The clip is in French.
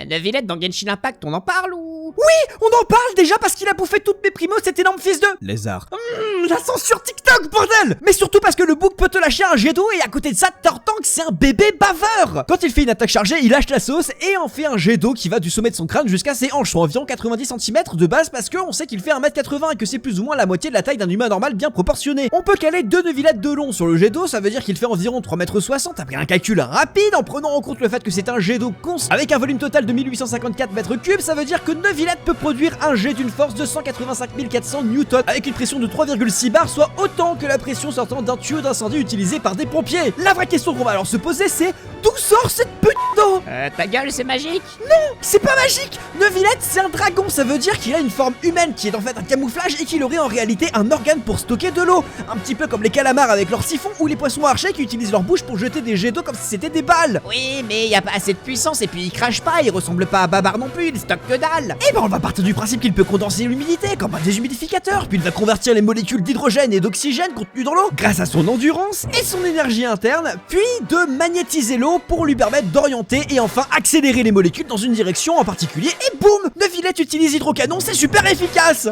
Neuvillette dans Genshin Impact, on en parle ou? Oui, on en parle déjà parce qu'il a bouffé toutes mes primos, cet énorme fils de... lézard. La censure TikTok, bordel. Mais surtout parce que le bouc peut te lâcher un jet d'eau et à côté de ça, Turtank, c'est un bébé baveur. Quand il fait une attaque chargée, il lâche la sauce et en fait un jet d'eau qui va du sommet de son crâne jusqu'à ses hanches, soit environ 90 cm de base parce qu'on sait qu'il fait 1m80 et que c'est plus ou moins la moitié de la taille d'un humain normal bien proportionné. On peut caler 2 Neuvillettes de long sur le jet d'eau, ça veut dire qu'il fait environ 3m60 après un calcul rapide en prenant en compte le fait que c'est un jet d'eau const avec un volume total de 1854 m3, ça veut dire que Neuvillette peut produire un jet d'une force de 185 400 newtons avec une pression de 3,6 bars, soit autant que la pression sortant d'un tuyau d'incendie utilisé par des pompiers. La vraie question qu'on va alors se poser, c'est d'où sort cette putain d'eau? Ta gueule, c'est magique? Non, c'est pas magique. Neuvillette, c'est un dragon, ça veut dire qu'il a une forme humaine qui est en fait un camouflage et qu'il aurait en réalité un organe pour stocker de l'eau. Un petit peu comme les calamars avec leur siphon ou les poissons archers qui utilisent leur bouche pour jeter des jets d'eau comme si c'était des balles. Oui, mais y a pas assez de puissance et puis il crache pas, il ressemble pas à Babar non plus, il stocke que dalle. Et ben on va partir du principe qu'il peut condenser l'humidité comme un déshumidificateur, puis il va convertir les molécules d'hydrogène et d'oxygène contenues dans l'eau grâce à son endurance et son énergie interne, puis de magnétiser l'eau pour lui permettre d'orienter et enfin accélérer les molécules dans une direction en particulier et boum, Neuvillette utilise hydrocanon, c'est super efficace.